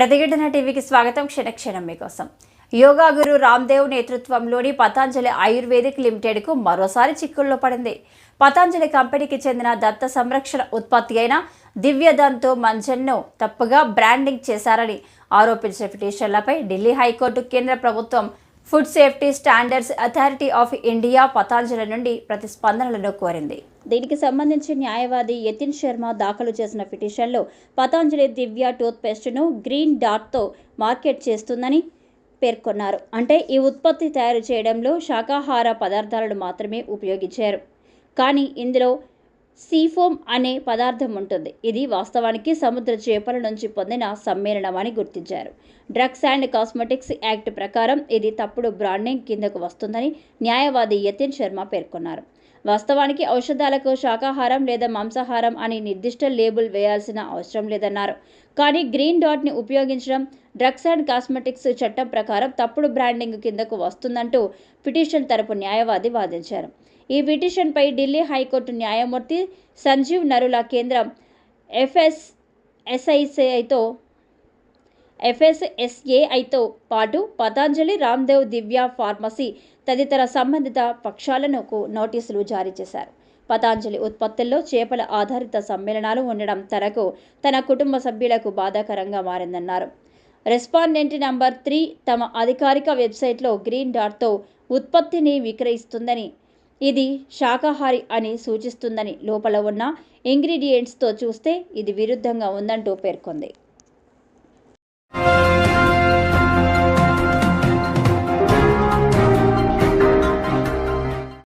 ప్రతిఘటన టీవీకి స్వాగతం. క్షణక్షణం మీకోసం. యోగా గురు రామ్దేవ్ నేతృత్వంలోని పతంజలి ఆయుర్వేదిక్ లిమిటెడ్కు మరోసారి చిక్కుల్లో పడింది. పతంజలి కంపెనీకి చెందిన దత్త సంరక్షణ ఉత్పత్తి అయిన దివ్యదంతో మంజన్ను తప్పుగా బ్రాండింగ్ చేశారని ఆరోపించిన పిటిషన్లపై ఢిల్లీ హైకోర్టు కేంద్ర ప్రభుత్వం food safety standards authority of India Patanjali నుండి ప్రతిస్పందనలను కోరింది. దీనికి సంబంధించి న్యాయవాది యతిన్ శర్మ దాఖలు చేసిన పిటిషన్లో పతంజలి దివ్య టూత్పేస్ట్ను గ్రీన్ డాట్తో మార్కెట్ చేస్తుందని పేర్కొన్నారు. అంటే ఈ ఉత్పత్తి తయారు చేయడంలో శాకాహార పదార్థాలను మాత్రమే ఉపయోగించారు, కానీ ఇందులో సీఫోమ్ అనే పదార్థం ఉంటుంది. ఇది వాస్తవానికి సముద్ర చేపల నుంచి పొందిన సమ్మేళనం అని గుర్తించారు. డ్రగ్స్ అండ్ కాస్మెటిక్స్ యాక్ట్ ప్రకారం ఇది తప్పుడు బ్రాండింగ్ కిందకు వస్తుందని న్యాయవాది యతిన్ శర్మ పేర్కొన్నారు. వాస్తవానికి ఔషధాలకు శాకాహారం లేదా మాంసాహారం అని నిర్దిష్ట లేబుల్ వేయాల్సిన అవసరం లేదన్నారు. కానీ గ్రీన్ డాట్ని ఉపయోగించడం డ్రగ్స్ అండ్ కాస్మెటిక్స్ చట్టం ప్రకారం తప్పుడు బ్రాండింగ్ కిందకు వస్తుందంటూ పిటిషన్ తరపు న్యాయవాది వాదించారు. ఈ పిటిషన్పై ఢిల్లీ హైకోర్టు న్యాయమూర్తి సంజీవ్ నరుల కేంద్రం ఎఫ్ఎస్ఎస్ఏఐతో పాటు పతంజలి, రామ్దేవ్, దివ్య ఫార్మసీ తదితర సంబంధిత పక్షాలకు నోటీసులు జారీ చేశారు. పతంజలి ఉత్పత్తుల్లో చేపల ఆధారిత సమ్మేళనాలు ఉండడం తనకు, తన కుటుంబ సభ్యులకు బాధాకరంగా మారిందన్నారు. రెస్పాండెంట్ నంబర్ 3 తమ అధికారిక వెబ్సైట్లో గ్రీన్ డాట్తో ఉత్పత్తిని విక్రయిస్తుందని, ఇది శాకాహారి అని సూచిస్తుందని లోపల ఉన్న ఇంగ్రీడియంట్స్తో చూస్తే ఇది విరుద్ధంగా ఉందంటూ పేర్కొంది.